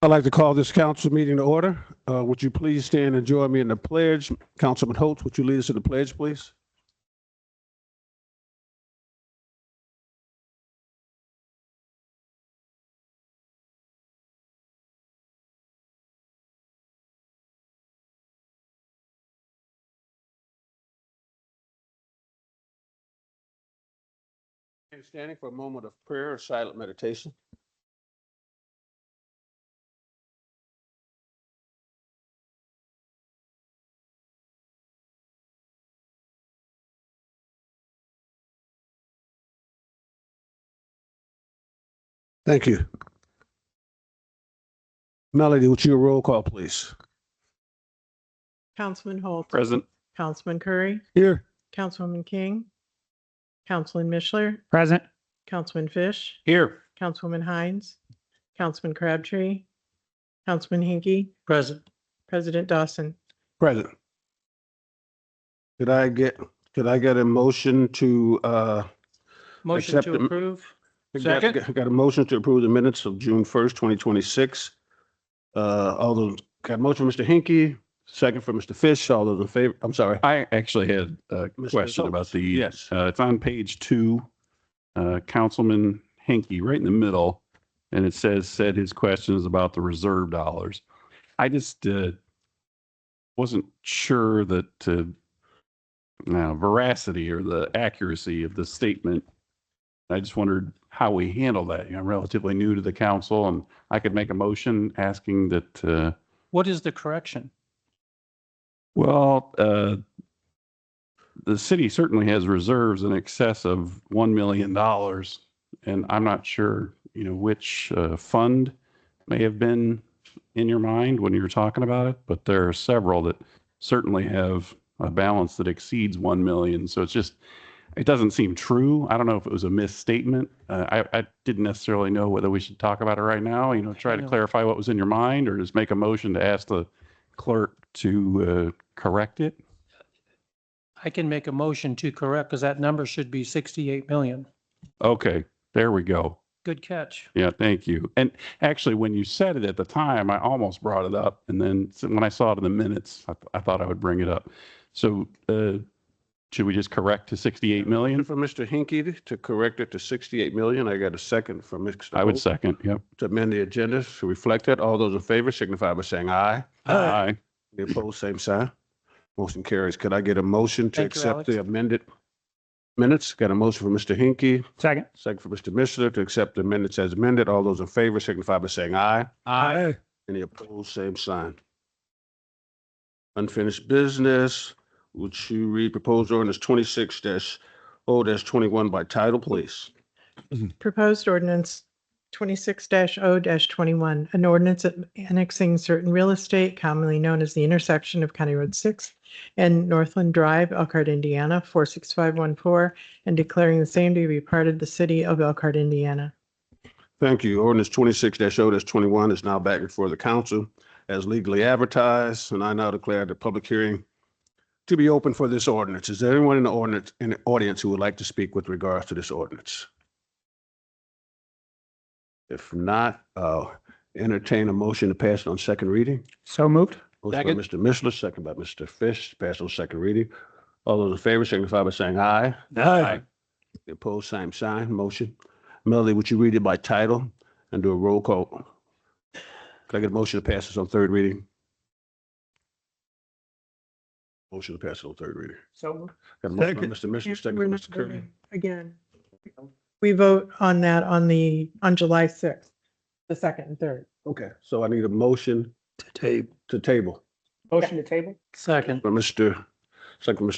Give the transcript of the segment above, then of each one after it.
I'd like to call this council meeting to order. Would you please stand and join me in the pledge? Councilman Holtz, would you lead us in the pledge, please? Standing for a moment of prayer or silent meditation. Thank you. Melody, would you roll call, please? Councilman Holt. Present. Councilman Curry. Here. Councilwoman King. Councilman Mishler. Present. Councilman Fish. Here. Councilwoman Hines. Councilman Crabtree. Councilman Hinkie. Present. President Dawson. Present. Could I get a motion to Motion accept to the- approve. got a motion to approve the minutes of June 1st, 2026. All those got a motion for Mr. Hinkie, second for Mr. Fish. All those in favor? I'm sorry. I actually had a Mr. question about Schultz. the, Yes. it's on page 2, Councilman Hinkie, right in the middle, and it said his question is about the reserve dollars. I just wasn't sure that veracity or the accuracy of the statement. I just wondered how we handle that. I'm relatively new to the council, and I could make a motion asking that, What is the correction? well, the city certainly has reserves in excess of $1 million, and I'm not sure, which fund may have been in your mind when you were talking about it, but there are several that certainly have a balance that exceeds 1 million. So it doesn't seem true. I don't know if it was a misstatement. I didn't necessarily know whether we should talk about it right now, try to clarify what was in your mind, or just make a motion to ask the clerk to correct it. I can make a motion to correct because that number should be 68 million. Okay, there we go. Good catch. Yeah, thank you. And actually, when you said it at the time, I almost brought it up. And then when I saw it in the minutes, I thought I would bring it up. So should we just correct to 68 million? For Mr. Hinkie to correct it to 68 million. I got a second from Mr. I would Holt second, yep. to amend the agenda to reflect that. All those in favor signify by saying aye. Aye. Any opposed, same sign. Motion carries. Could I get a motion to Thank you, accept Alex. the amended minutes? Got a motion for Mr. Hinkie, Second. second for Mr. Mishler to accept the minutes as amended. All those in favor signify by saying aye. Aye. Any opposed, same sign. Unfinished business. Would you read proposed ordinance 26-0-21 by title, please? Proposed ordinance 26-0-21, an ordinance annexing certain real estate commonly known as the intersection of County Road 6 and Northland Drive, Elkhart, Indiana, 46514, and declaring the same to be part of the city of Elkhart, Indiana. Thank you. Ordinance 26-0-21 is now back before the council as legally advertised, and I now declare the public hearing to be open for this ordinance. Is there anyone in the audience who would like to speak with regards to this ordinance? If not, entertain a motion to pass it on second reading. So moved. Motion by Mr. Mishler, second by Mr. Fish, pass on second reading. All those in favor signify by saying aye. Aye. The opposed, same sign. Motion. Melody, would you read it by title and do a roll call? Could I get a motion to pass this on third reading? Motion to pass it on third reading. So moved. Got a motion by Mr. Mishler, second We're by not Mr. Curry. voting again. We vote on that on July 6th, the second and third. Okay, so I need a motion to table. Motion to table? Second. By Mr. Mishler, second by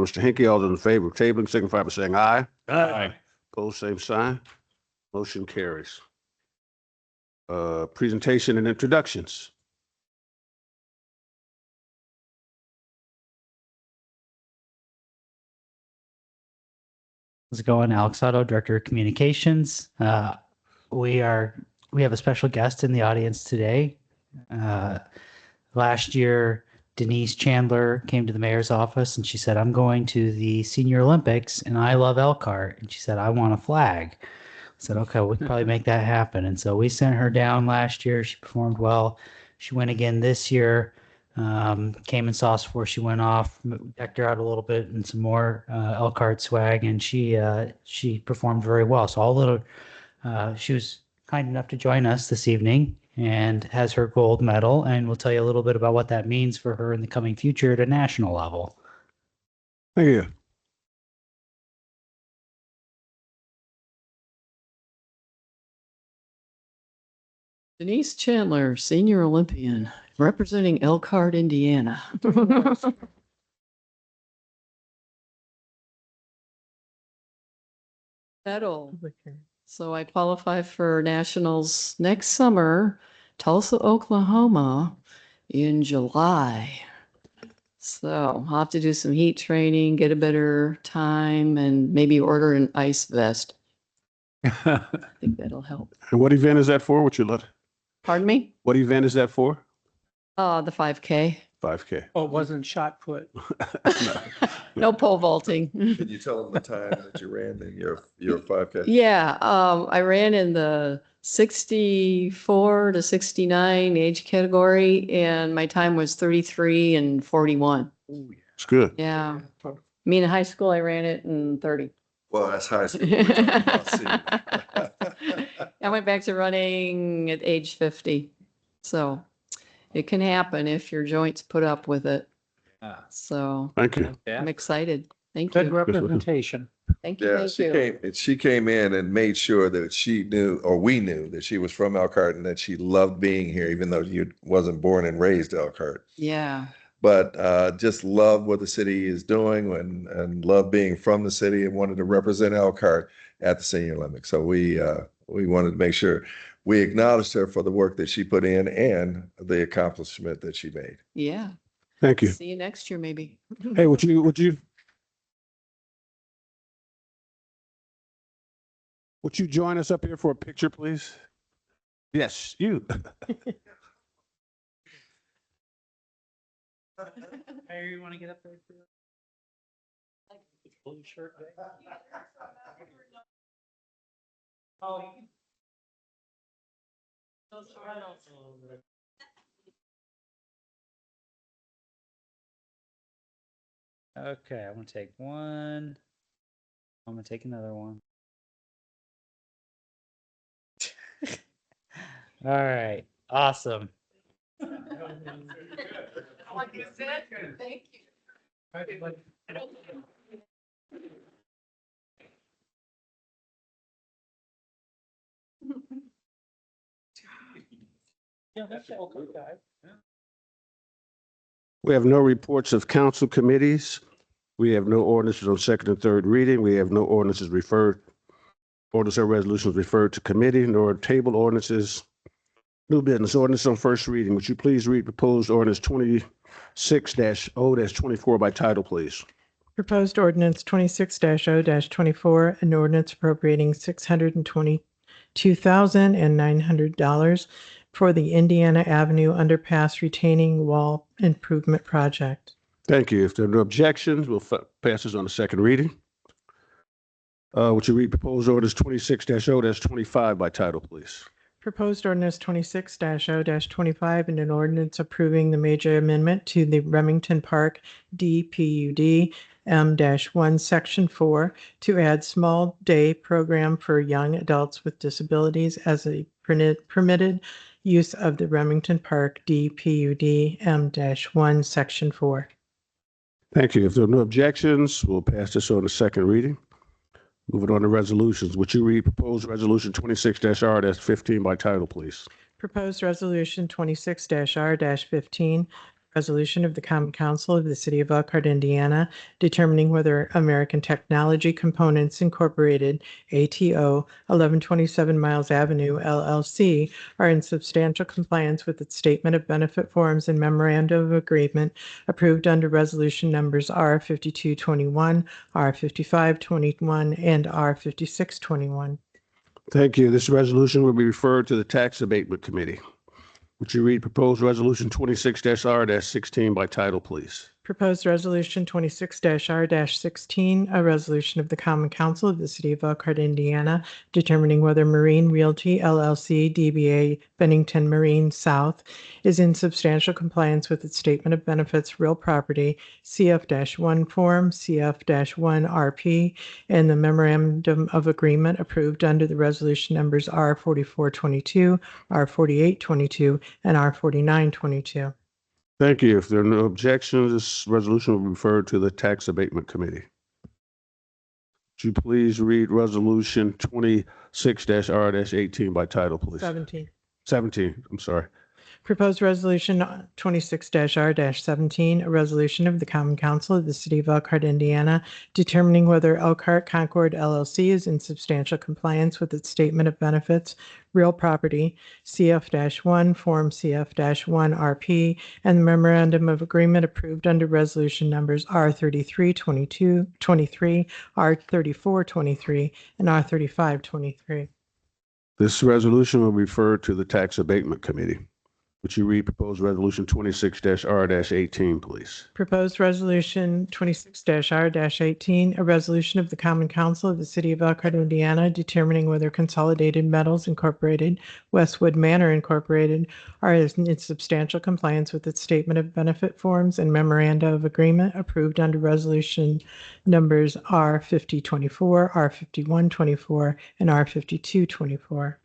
Mr. Hinkie. All those in favor of tabling signify by saying aye. Aye. Opposed, same sign. Motion carries. Presentation and introductions. How's it going? Alex Otto, Director of Communications. We have a special guest in the audience today. Last year, Denise Chandler came to the mayor's office and she said, I'm going to the Senior Olympics and I love Elkhart. And she said, I want a flag. said, okay, we can probably make that happen. And so we sent her down last year. She performed well. She went again this year. Came and saw us before she went off, decked her out a little bit and some more Elkhart swag, and she performed very well. So she was kind enough to join us this evening and has her gold medal, and we'll tell you a little bit about what that means for her in the coming future at a national level. Thank you. Denise Chandler, Senior Olympian, representing Elkhart, Indiana. Medal. Public hearing. So I qualify for nationals next summer, Tulsa, Oklahoma in July. So I'll have to do some heat training, get a better time, and maybe order an ice vest. I think that'll help. And what event is that for? Pardon me? What event is that for? The 5K. 5K. Oh, it wasn't shot put. No pole vaulting. Can you tell them the time that you ran in your 5K? Yeah, I ran in the 64 to 69 age category, and my time was 33 and 41. It's good. Yeah. Me in high school, I ran it in 30. Well, that's high school. We're talking about senior. I went back to running at age 50. So it can happen if your joints put up with it. So Thank you. I'm excited. Thank Good you. representation. Thank you. Yeah, Thank you. she came in and made sure that she knew, or we knew, that she was from Elkhart and that she loved being here, even though you wasn't born and raised Elkhart. Yeah. But just love what the city is doing and love being from the city and wanted to represent Elkhart at the Senior Olympics. So we wanted to make sure we acknowledged her for the work that she put in and the accomplishment that she made. Yeah. Thank you. See you next year, maybe. Hey, would you join us up here for a picture, please? Yes, you. Hey, you want to get up there? Blue shirt. Okay, I'm gonna take one. I'm gonna take another one. All right, awesome. Thank you. Yeah, that's the Elkhart guy. We have no reports of council committees. We have no ordinances on second and third reading. We have no ordinances ordinance or resolutions referred to committee, nor table ordinances. New business ordinance on first reading. Would you please read proposed ordinance 26-0-24 by title, please? Proposed ordinance 26-0-24, an ordinance appropriating $622,900 for the Indiana Avenue Underpass Retaining Wall Improvement Project. Thank you. If there are no objections, we'll pass this on the second reading. Would you read proposed ordinance 26-0-25 by title, please? Proposed ordinance 26-0-25 and an ordinance approving the major amendment to the Remington Park DPUD M-1 Section 4 to add small day program for young adults with disabilities as a permitted use of the Remington Park DPUD M-1 Section 4. Thank you. If there are no objections, we'll pass this on the second reading. Moving on to resolutions. Would you read proposed resolution 26-R-15 by title, please? Proposed resolution 26-R-15, resolution of the Common Council of the City of Elkhart, Indiana, determining whether American Technology Components Incorporated, ATO, 1127 Miles Avenue, LLC, are in substantial compliance with its statement of benefit forms and memorandum of agreement approved under resolution numbers R5221, R5521, and R5621. Thank you. This resolution will be referred to the Tax Abatement Committee. Would you read proposed resolution 26-R-16 by title, please? Proposed Resolution 26-R-16, a resolution of the Common Council of the City of Elkhart, Indiana, determining whether Marine Realty LLC DBA Bennington Marine South is in substantial compliance with its Statement of Benefits Real Property CF-1 Form, CF-1 RP, and the Memorandum of Agreement approved under the resolution numbers R4422, R4822, and R4922. Thank you. If there are no objections, this resolution will be referred to the Tax Abatement Committee. Would you please read Resolution 26-R-18 by title, please? 17, I'm sorry. Proposed Resolution 26-R-17, a resolution of the Common Council of the City of Elkhart, Indiana, determining whether Elkhart Concord LLC is in substantial compliance with its Statement of Benefits Real Property CF-1 Form CF-1 RP and the Memorandum of Agreement approved under resolution numbers R3323, R3423, and R3523. This resolution will be referred to the Tax Abatement Committee. Would you read proposed resolution 26-R-18, please? Proposed Resolution 26-R-18, a resolution of the Common Council of the City of Elkhart, Indiana, determining whether Consolidated Metals Incorporated, Westwood Manor Incorporated are in substantial compliance with its Statement of Benefit Forms and Memoranda of Agreement approved under resolution numbers R5024, R5124, and R5224.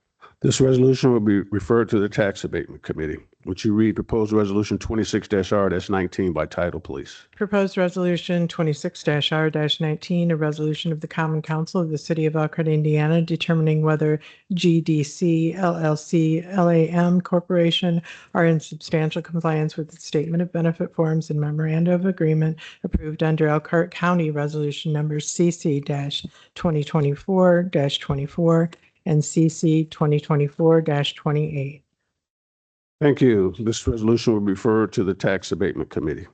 This resolution will be referred to the Tax Abatement Committee. Would you read proposed resolution 26-R-19 by title, please? Proposed Resolution 26-R-19, a resolution of the Common Council of the City of Elkhart, Indiana, determining whether GDC LLC LAM Corporation are in substantial compliance with its Statement of Benefit Forms and Memoranda of Agreement approved under Elkhart County Resolution numbers CC-2024-24 and CC 2024-28. Thank you. This resolution will be referred to the Tax Abatement Committee.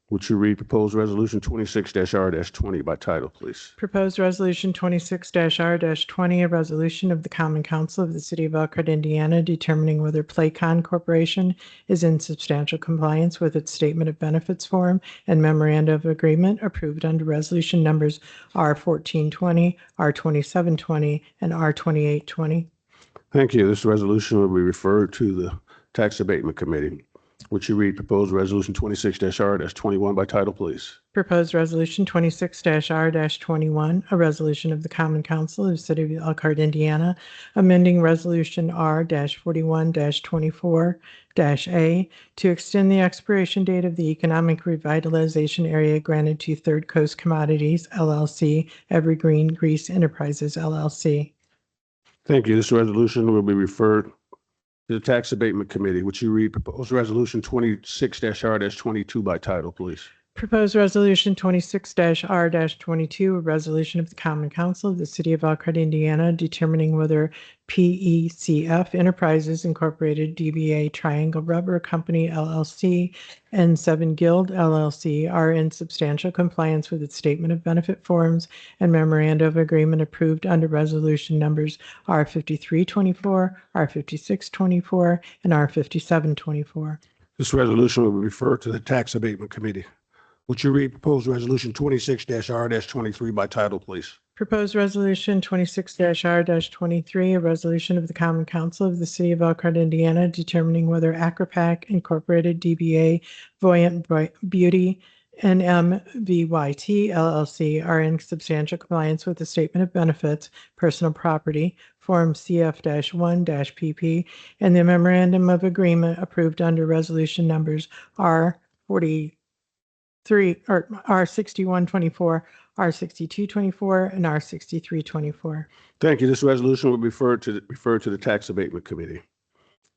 Would you read proposed resolution 26-R-20 by title, please? Proposed Resolution 26-R-20, a resolution of the Common Council of the City of Elkhart, Indiana, determining whether Playcon Corporation is in substantial compliance with its Statement of Benefits Form and Memoranda of Agreement approved under resolution numbers R1420, R2720, and R2820. Thank you. This resolution will be referred to the Tax Abatement Committee. Would you read proposed resolution 26-R-21 by title, please? Proposed Resolution 26-R-21, a resolution of the Common Council of the City of Elkhart, Indiana, amending Resolution R-41-24-A to extend the expiration date of the Economic Revitalization Area granted to Third Coast Commodities, LLC, Evergreen Grease Enterprises, LLC. Thank you. This resolution will be referred to the Tax Abatement Committee. Would you read proposed resolution 26-R-22 by title, please? Proposed Resolution 26-R-22, a resolution of the Common Council of the City of Elkhart, Indiana, determining whether PECF Enterprises Incorporated, DBA Triangle Rubber Company, LLC, and 7 Guild, LLC are in substantial compliance with its Statement of Benefit Forms and Memoranda of Agreement approved under resolution numbers R5324, R5624, and R5724. This resolution will be referred to the Tax Abatement Committee. Would you read proposed resolution 26-R-23 by title, please? Proposed Resolution 26-R-23, a resolution of the Common Council of the City of Elkhart, Indiana, determining whether Acropac Incorporated, DBA Voyant Beauty, NMVYT, LLC are in substantial compliance with the Statement of Benefits, Personal Property, Form CF-1-PP, and the Memorandum of Agreement approved under resolution numbers R6124, R6224, and R6324. Thank you. This resolution will be referred to the Tax Abatement Committee.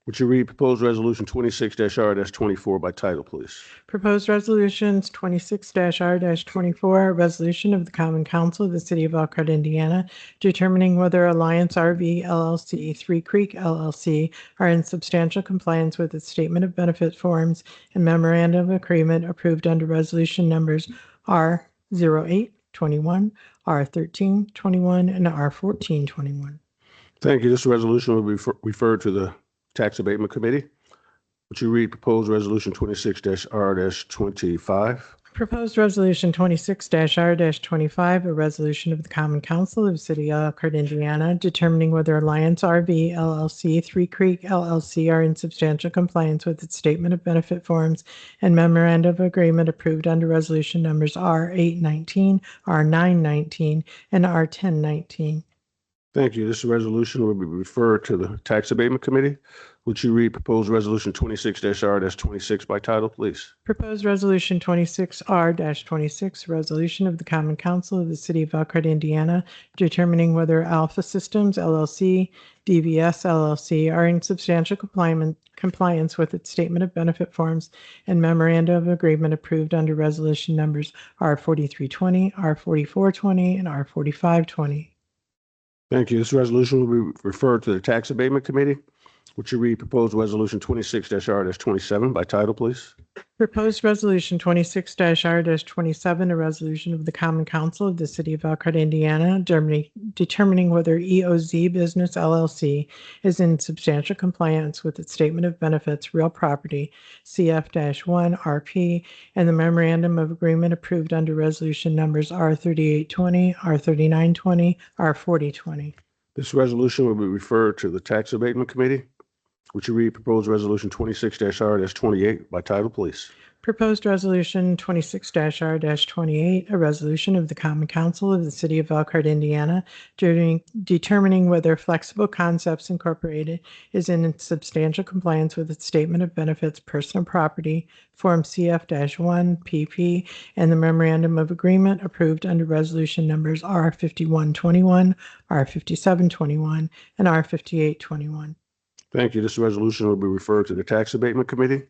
Would you read proposed resolution 26-R-24 by title, please? Proposed resolutions 26-R-24, a resolution of the Common Council of the City of Elkhart, Indiana, determining whether Alliance RV LLC, Three Creek LLC are in substantial compliance with its Statement of Benefit Forms and Memorandum of Agreement approved under resolution numbers R0821, R1321, and R1421. Thank you. This resolution will be referred to the Tax Abatement Committee. Would you read proposed resolution 26-R-25? Proposed Resolution 26-R-25, a resolution of the Common Council of the City of Elkhart, Indiana, determining whether Alliance RV LLC, Three Creek LLC are in substantial compliance with its statement of benefit forms and memorandum of agreement approved under resolution numbers R-819, R-919, and R-1019. Thank you. This resolution will be referred to the Tax Abatement Committee. Would you read proposed resolution 26-R-26 by title, please? Proposed Resolution 26-R-26, resolution of the Common Council of the City of Elkhart, Indiana, determining whether Alpha Systems LLC, DVS LLC are in substantial compliance with its statement of benefit forms and memorandum of agreement approved under resolution numbers R-4320, R-4420, and R-4520. Thank you. This resolution will be referred to the Tax Abatement Committee. Would you read proposed resolution 26-R-27 by title, please? Proposed Resolution 26-R-27, a resolution of the Common Council of the City of Elkhart, Indiana, determining whether EOZ Business LLC is in substantial compliance with its statement of benefits, real property, CF-1 RP, and the memorandum of agreement approved under resolution numbers R-3820, R-3920, R-4020. This resolution will be referred to the Tax Abatement Committee. Would you read proposed resolution 26-R-28 by title, please? Proposed Resolution 26-R-28, a resolution of the Common Council of the City of Elkhart, Indiana, determining whether Flexible Concepts Incorporated is in substantial compliance with its statement of benefits, personal property, Form CF-1 PP, and the memorandum of agreement approved under resolution numbers R-5121, R-5721, and R-5821. Thank you. This resolution will be referred to the Tax Abatement Committee.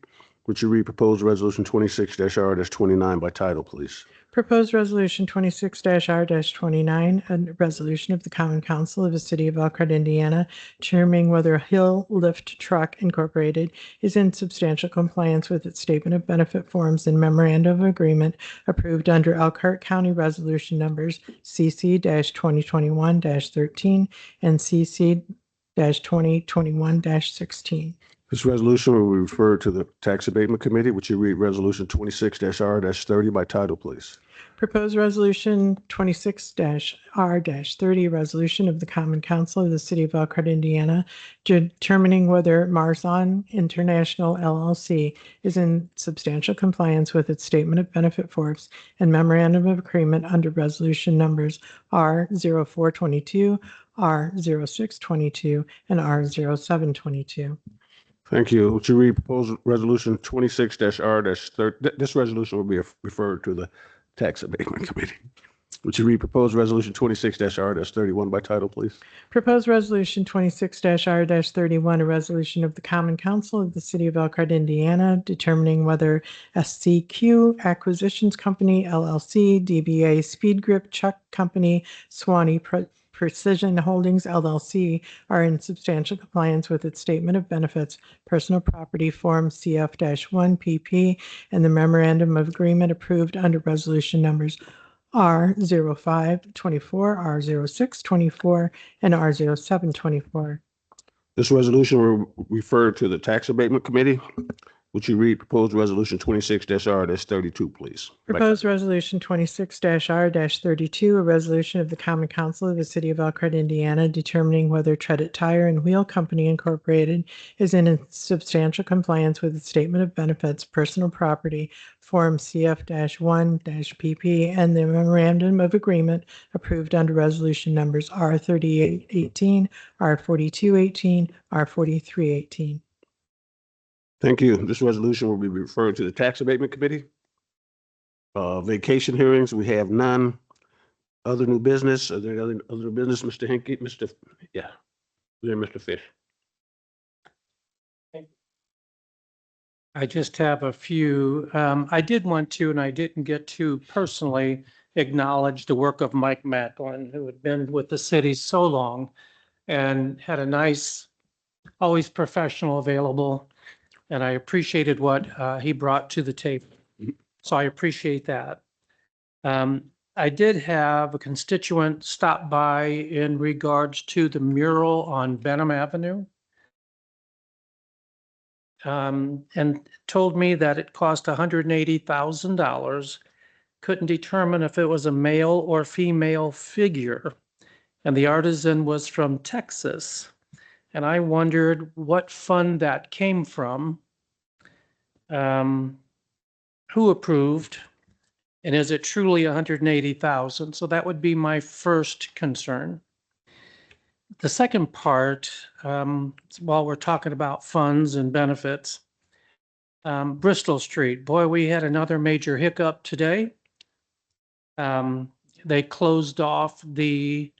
Would you read proposed resolution 26-R-29 by title, please? Proposed Resolution 26-R-29, a resolution of the Common Council of the City of Elkhart, Indiana, determining whether Hill Lift Truck Incorporated is in substantial compliance with its statement of benefit forms and memorandum of agreement approved under Elkhart County Resolution numbers CC-2021-13 and CC-2021-16. This resolution will be referred to the Tax Abatement Committee. Would you read resolution 26-R-30 by title, please? Proposed Resolution 26-R-30, resolution of the Common Council of the City of Elkhart, Indiana, determining whether Marzon International LLC is in substantial compliance with its statement of benefit forms and memorandum of agreement under resolution numbers R-0422, R-0622, and R-0722. Thank you. Would you read proposed resolution 26-R-30? This resolution will be referred to the Tax Abatement Committee. Would you read proposed resolution 26-R-31 by title, please? Proposed Resolution 26-R-31, a resolution of the Common Council of the City of Elkhart, Indiana, determining whether SCQ Acquisitions Company, LLC, DBA Speed Grip Truck Company, Swanee Precision Holdings, LLC, are in substantial compliance with its statement of benefits, personal property Form CF-1 PP, and the memorandum of agreement approved under resolution numbers R-0524, R-0624, and R-0724. This resolution will refer to the Tax Abatement Committee. Would you read proposed resolution 26-R-32, please? Proposed Resolution 26-R-32, a resolution of the Common Council of the City of Elkhart, Indiana, determining whether Treaded Tire and Wheel Company Incorporated is in substantial compliance with its statement of benefits, personal property, Form CF-1-PP, and the memorandum of agreement approved under resolution numbers R-3818, R-4218, R-4318. Thank you. This resolution will be referred to the Tax Abatement Committee. Vacation hearings, we have none. Other new business, are there other business, Mr. Henke, Mr. Fish? I just have a few. I did want to, and I didn't get to personally acknowledge the work of Mike Macklin, who had been with the city so long and had a nice, always professional, available. And I appreciated what he brought to the table. So I appreciate that. I did have a constituent stop by in regards to the mural on Benham Avenue. And told me that it cost $180,000 couldn't determine if it was a male or female figure. And the artisan was from Texas. And I wondered what fund that came from, who approved, and is it truly 180,000? So that would be my first concern. The second part, while we're talking about funds and benefits, Bristol Street, boy, we had another major hiccup today. They closed off the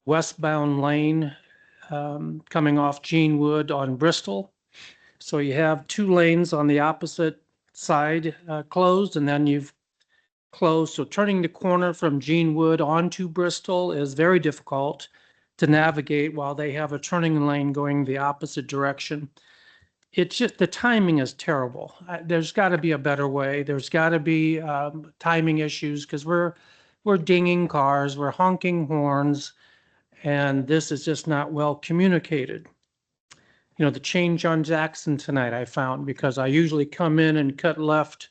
westbound lane coming off Genewood on Bristol. So you have two lanes on the opposite side closed, and then you've closed. So turning the corner from Genewood onto Bristol is very difficult to navigate while they have a turning lane going the opposite direction. It's just, the timing is terrible. There's got to be a better way. There's got to be timing issues, because we're dinging cars, we're honking horns, and this is just not well communicated. You know, the change on Jackson tonight I found, because I usually come in and cut left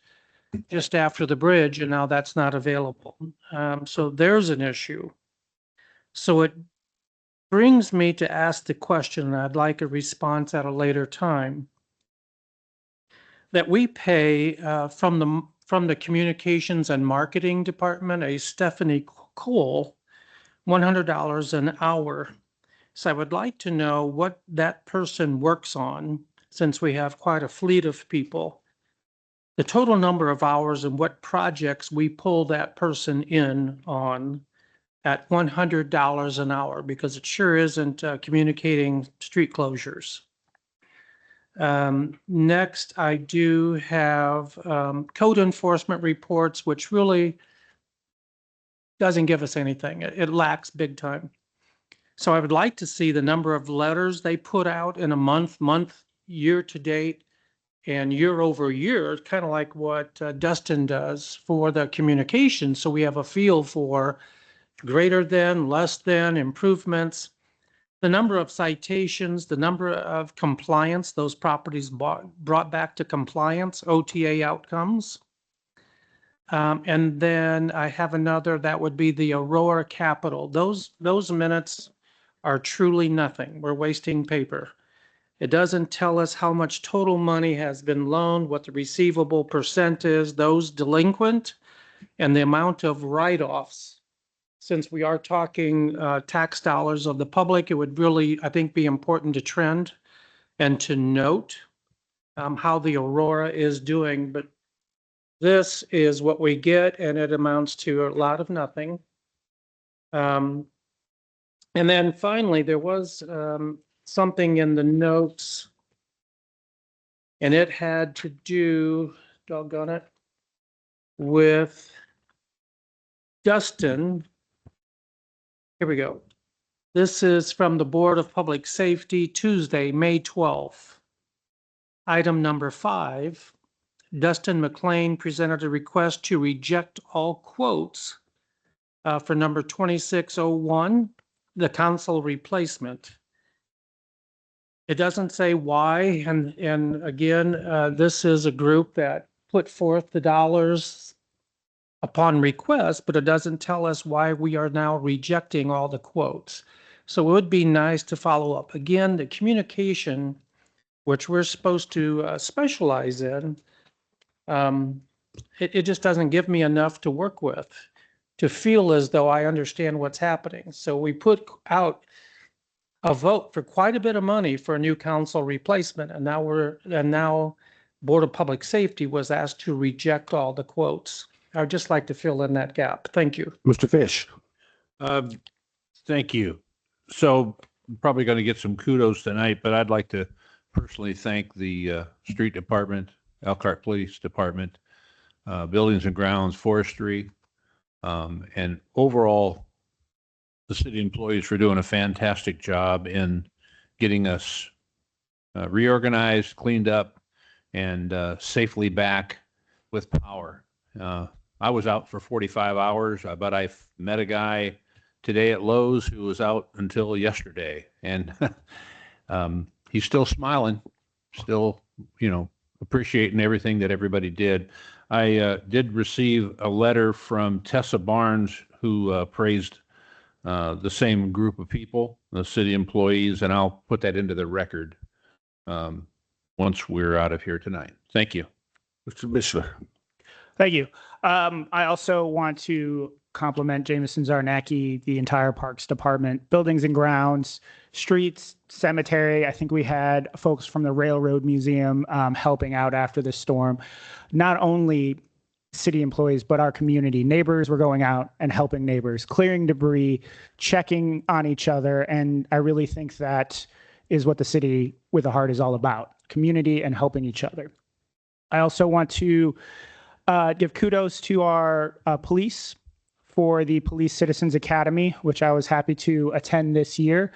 just after the bridge, and now that's not available. So there's an issue. So it brings me to ask the question, and I'd like a response at a later time, that we pay from the communications and marketing department, a Stephanie Cole, $100 an hour. So I would like to know what that person works on, since we have quite a fleet of people, the total number of hours and what projects we pull that person in on at $100 an hour, because it sure isn't communicating street closures. Next, I do have code enforcement reports, which really doesn't give us anything. It lacks big time. So I would like to see the number of letters they put out in a month, year to date, and year over year, kind of like what Dustin does for the communication. So we have a feel for greater than, less than, improvements, the number of citations, the number of compliance, those properties brought back to compliance, OTA outcomes. And then I have another, that would be the Aurora Capital. Those minutes are truly nothing. We're wasting paper. It doesn't tell us how much total money has been loaned, what the receivable percent is, those delinquent, and the amount of write-offs. Since we are talking tax dollars of the public, it would really, I think, be important to trend and to note how the Aurora is doing. But this is what we get, and it amounts to a lot of nothing. And then finally, there was something in the notes, and it had to do, doggone it, with Dustin. Here we go. This is from the Board of Public Safety, Tuesday, May 12th. Item number 5, Dustin McLean presented a request to reject all quotes for number 2601, the council replacement. It doesn't say why, and again, this is a group that put forth the dollars upon request, but it doesn't tell us why we are now rejecting all the quotes. So it would be nice to follow up. Again, the communication, which we're supposed to specialize in, it just doesn't give me enough to work with, to feel as though I understand what's happening. So we put out a vote for quite a bit of money for a new council replacement, and now Board of Public Safety was asked to reject all the quotes. I'd just like to fill in that gap. Thank you. Mr. Fish. Thank you. So I'm probably going to get some kudos tonight, but I'd like to personally thank the street department, Elkhart Police Department, Buildings and Grounds, Forestry, and overall the city employees for doing a fantastic job in getting us reorganized, cleaned up, and safely back with power. I was out for 45 hours, but I met a guy today at Lowe's who was out until yesterday, and he's still smiling, still, appreciating everything that everybody did. I did receive a letter from Tessa Barnes, who praised the same group of people, the city employees, and I'll put that into the record once we're out of here tonight. Thank you. Mr. Mishler. Thank you. I also want to compliment Jameson Zarnacki, the entire Parks Department, buildings and grounds, streets, cemetery. I think we had folks from the Railroad Museum helping out after the storm. Not only city employees, but our community. Neighbors were going out and helping neighbors, clearing debris, checking on each other. And I really think that is what the city with a heart is all about, community and helping each other. I also want to give kudos to our police for the Police Citizens Academy, which I was happy to attend this year.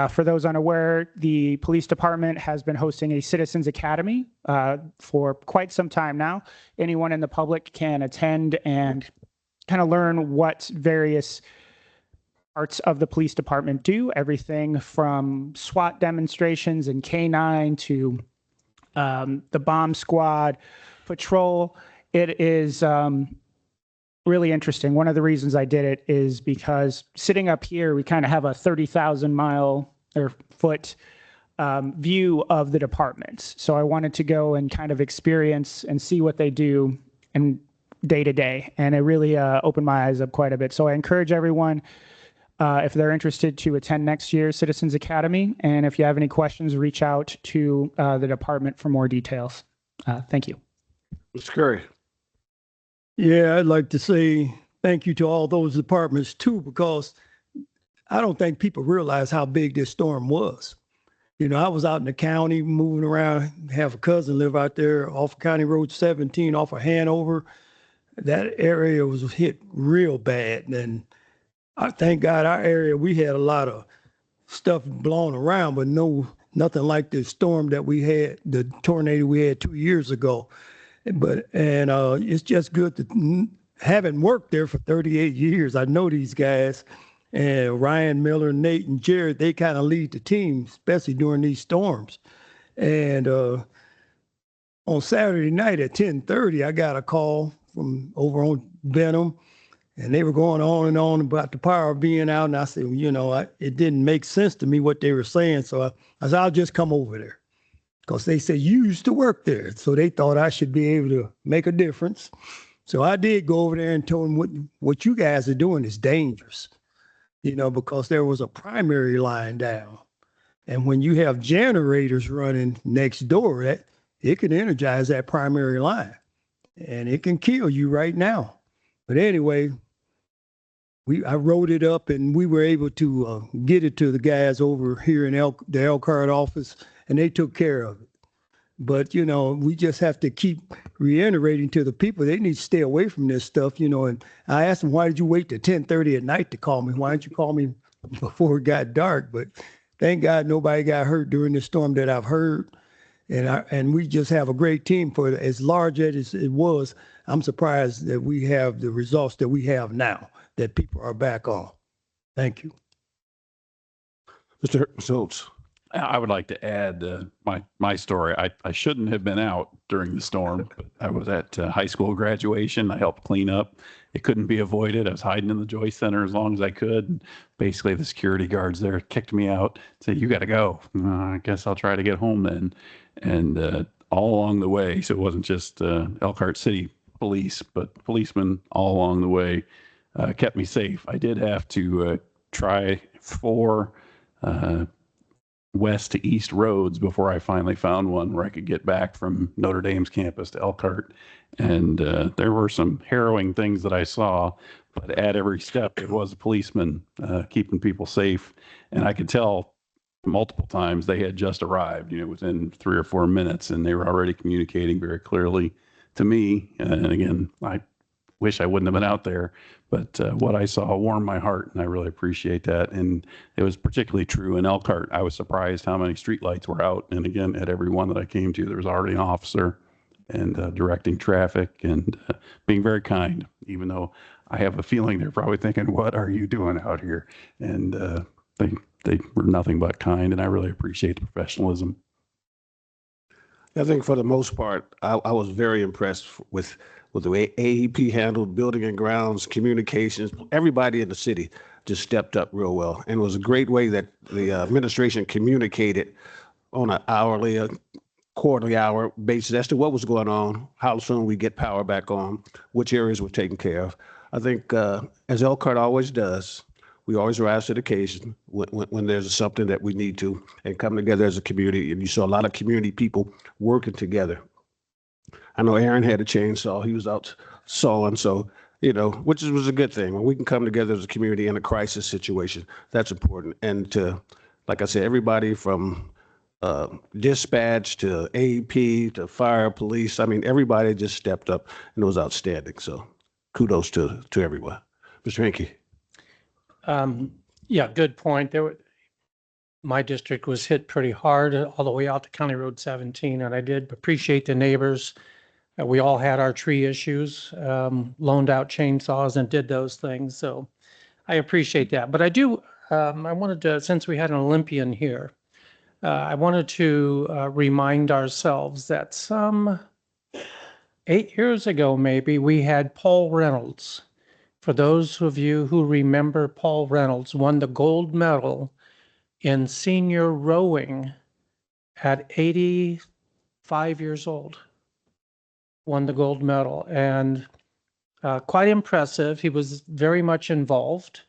For those unaware, the police department has been hosting a Citizens Academy for quite some time now. Anyone in the public can attend and kind of learn what various parts of the police department do, everything from SWAT demonstrations and K9 to the bomb squad patrol. It is really interesting. One of the reasons I did it is because sitting up here, we kind of have a 30,000 mile or foot view of the departments. So I wanted to go and kind of experience and see what they do and day to day. And it really opened my eyes up quite a bit. So I encourage everyone, if they're interested, to attend next year's Citizens Academy. And if you have any questions, reach out to the department for more details. Thank you. Mr. Curry. Yeah, I'd like to say thank you to all those departments too, because I don't think people realize how big this storm was. You know, I was out in the county moving around, have a cousin live out there off of County Road 17 off of Hanover. That area was hit real bad. And I thank God our area, we had a lot of stuff blown around, but nothing like the storm that we had, the tornado we had 2 years ago. But it's just good to having worked there for 38 years. I know these guys, and Ryan Miller, Nate, and Jared. They kind of lead the team, especially during these storms. And on Saturday night at 10:30, I got a call from over on Benham, and they were going on and on about the power being out. And I said, you know, it didn't make sense to me what they were saying, so I said, I'll just come over there. Because they said you used to work there. So they thought I should be able to make a difference. So I did go over there and told them what you guys are doing is dangerous, you know, because there was a primary line down. And when you have generators running next door, it can energize that primary line. And it can kill you right now. But anyway, I wrote it up and we were able to get it to the guys over here in the Elkhart office, and they took care of it. But, you know, we just have to keep reiterating to the people, they need to stay away from this stuff, you know. And I asked them, why did you wait till 10:30 at night to call me? Why didn't you call me before it got dark? But thank God nobody got hurt during the storm that I've heard. And we just have a great team for it. As large as it was, I'm surprised that we have the results that we have now, that people are back on. Thank you. Mr. Schultz. I would like to add my story. I shouldn't have been out during the storm, but I was at high school graduation. I helped clean up. It couldn't be avoided. I was hiding in the Joyce Center as long as I could. And basically, the security guards there kicked me out, said, "You got to go." I guess I'll try to get home then. And all along the way, so it wasn't just Elkhart City Police, but policemen all along the way kept me safe. I did have to try 4 west to east roads before I finally found one where I could get back from Notre Dame's campus to Elkhart. And there were some harrowing things that I saw, but at every step, it was a policeman keeping people safe. And I could tell multiple times they had just arrived, you know, within 3 or 4 minutes, and they were already communicating very clearly to me. And again, I wish I wouldn't have been out there, but what I saw warmed my heart, and I really appreciate that. And it was particularly true in Elkhart. I was surprised how many streetlights were out. And again, at every one that I came to, there was already an officer and directing traffic and being very kind, even though I have a feeling they're probably thinking, what are you doing out here? And they were nothing but kind, and I really appreciate the professionalism. I think for the most part, I was very impressed with the way AEP handled building and grounds, communications. Everybody in the city just stepped up real well, and it was a great way that the administration communicated on an hourly, quarterly hour basis as to what was going on, how soon we get power back on, which areas were taken care of. I think, as Elkhart always does, we always rise to the occasion when there's something that we need to and come together as a community. And you saw a lot of community people working together. I know Aaron had a chainsaw. He was out sawing. So, which was a good thing. When we can come together as a community in a crisis situation, that's important. And like I said, everybody from dispatch to AP to fire, police, I mean, everybody just stepped up and it was outstanding. So kudos to everyone. Mr. Hinkie. Yeah, good point. My district was hit pretty hard all the way out to County Road 17, and I did appreciate the neighbors. We all had our tree issues, loaned out chainsaws and did those things. So I appreciate that. But I wanted to, since we had an Olympian here, I wanted to remind ourselves that some 8 years ago, maybe, we had Paul Reynolds. For those of you who remember, Paul Reynolds won the gold medal in senior rowing at 85 years old. Won the gold medal, and quite impressive. He was very much involved.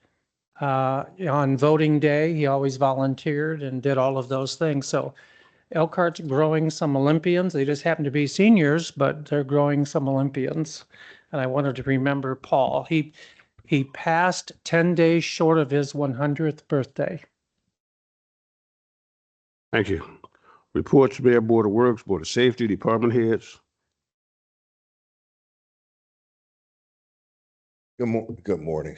On voting day, he always volunteered and did all of those things. So Elkhart's growing some Olympians. They just happen to be seniors, but they're growing some Olympians. And I wanted to remember Paul. He passed 10 days short of his 100th birthday. Thank you. Reports from Mayor, Board of Works, Board of Safety, department heads. Good morning.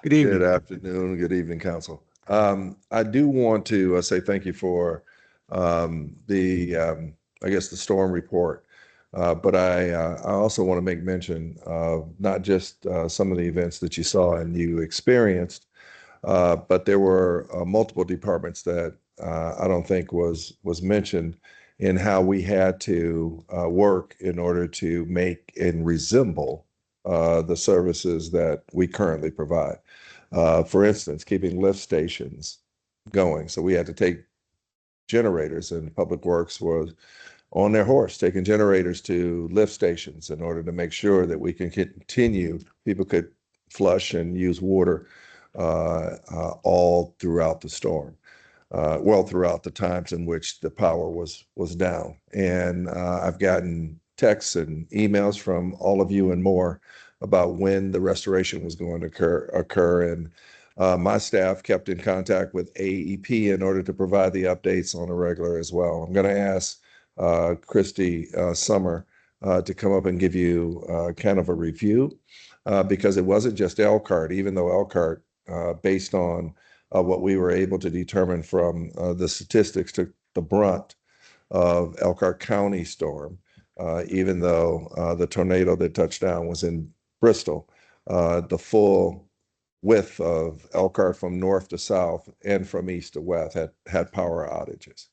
Good evening. Good afternoon. Good evening, council. I do want to say thank you for the storm report. But I also want to make mention of not just some of the events that you saw and you experienced, but there were multiple departments that I don't think was mentioned in how we had to work in order to make and resemble the services that we currently provide. For instance, keeping lift stations going. So we had to take generators, and Public Works was on their horse, taking generators to lift stations in order to make sure that we can continue, people could flush and use water all throughout the storm. Throughout the times in which the power was down. And I've gotten texts and emails from all of you and more about when the restoration was going to occur. And my staff kept in contact with AEP in order to provide the updates on a regular as well. I'm going to ask Christy Summer to come up and give you kind of a review because it wasn't just Elkhart, even though Elkhart, based on what we were able to determine from the statistics, took the brunt of Elkhart County storm, even though the tornado that touched down was in Bristol. The full width of Elkhart from north to south and from east to west had power outages.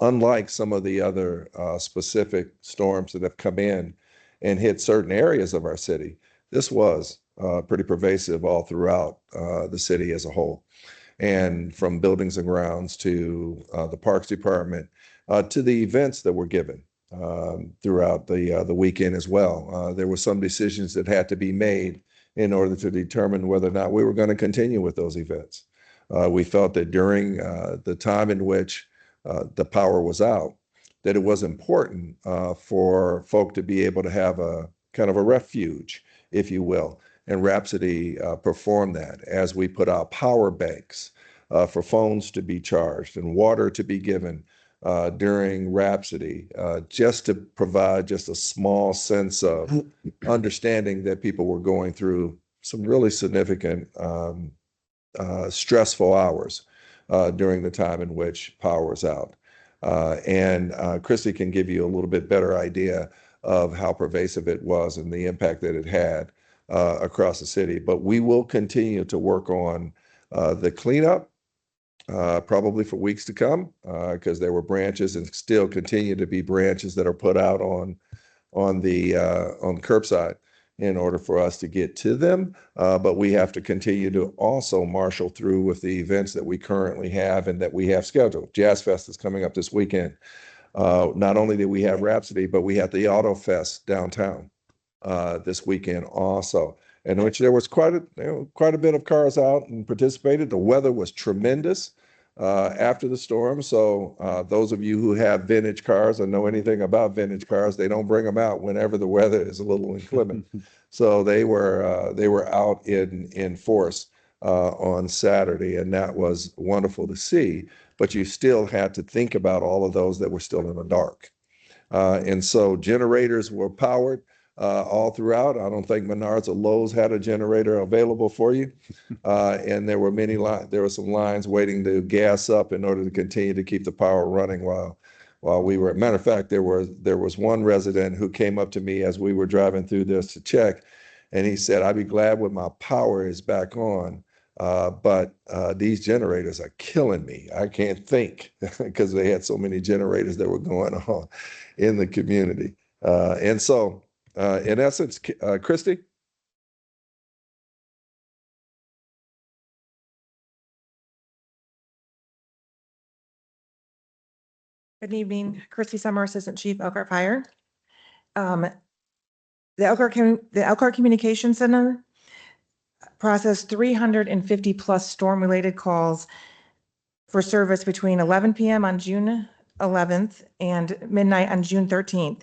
Unlike some of the other specific storms that have come in and hit certain areas of our city, this was pretty pervasive all throughout the city as a whole. And from buildings and grounds to the Parks Department to the events that were given throughout the weekend as well. There were some decisions that had to be made in order to determine whether or not we were going to continue with those events. We felt that during the time in which the power was out, that it was important for folk to be able to have a kind of a refuge, if you will. And Rhapsody performed that as we put out power banks for phones to be charged and water to be given during Rhapsody, just to provide just a small sense of understanding that people were going through some really significant stressful hours during the time in which power was out. And Christy can give you a little bit better idea of how pervasive it was and the impact that it had across the city. But we will continue to work on the cleanup probably for weeks to come, because there were branches and still continue to be branches that are put out on the curbside in order for us to get to them. But we have to continue to also marshal through with the events that we currently have and that we have scheduled. Jazz Fest is coming up this weekend. Not only did we have Rhapsody, but we had the Auto Fest downtown this weekend also, in which there was quite a bit of cars out and participated. The weather was tremendous after the storm. So those of you who have vintage cars or know anything about vintage cars, they don't bring them out whenever the weather is a little inclement. So they were out in force on Saturday, and that was wonderful to see. But you still had to think about all of those that were still in the dark. And so generators were powered all throughout. I don't think Menards or Lowe's had a generator available for you. And there were there were some lines waiting to gas up in order to continue to keep the power running while we were. Matter of fact, there was one resident who came up to me as we were driving through this to check, and he said, "I'd be glad when my power is back on. But these generators are killing me. I can't think," because they had so many generators that were going on in the community. And so, in essence, Christy? Good evening, Christy Summer, Assistant Chief, Elkhart Fire. The Elkhart Communication Center processed 350 plus storm-related calls for service between 11 p.m. on June 11th and midnight on June 13th.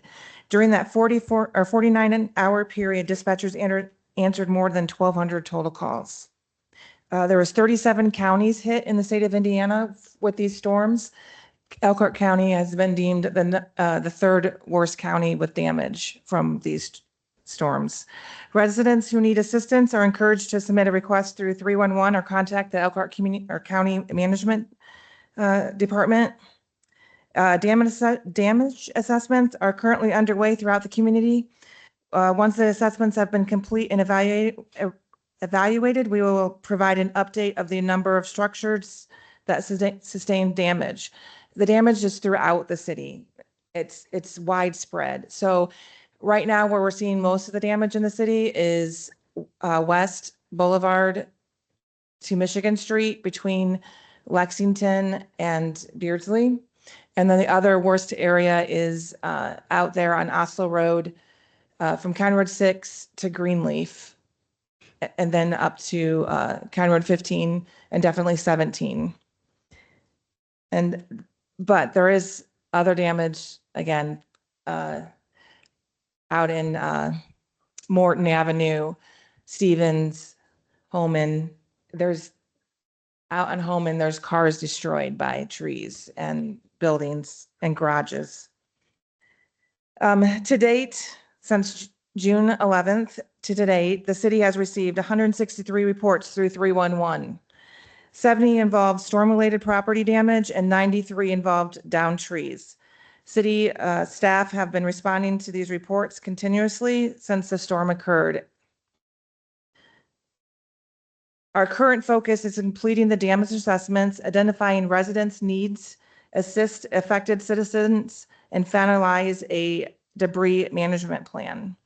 During that 49-hour period, dispatchers answered more than 1,200 total calls. There was 37 counties hit in the state of Indiana with these storms. Elkhart County has been deemed the third worst county with damage from these storms. Residents who need assistance are encouraged to submit a request through 311 or contact the Elkhart County Management Department. Damage assessments are currently underway throughout the community. Once the assessments have been complete and evaluated, we will provide an update of the number of structures that sustained damage. The damage is throughout the city. It's widespread. So right now where we're seeing most of the damage in the city is West Boulevard to Michigan Street between Lexington and Beardsley. And then the other worst area is out there on Oslo Road from County Road 6 to Greenleaf, and then up to County Road 15 and definitely 17. But there is other damage, again, out in Morton Avenue, Stevens, Holman. Out on Holman, there's cars destroyed by trees and buildings and garages. To date, since June 11th to date, the city has received 163 reports through 311. 70 involved storm-related property damage and 93 involved downed trees. City staff have been responding to these reports continuously since the storm occurred. Our current focus is completing the damage assessments, identifying residents' needs, assist affected citizens, and finalize a debris management plan.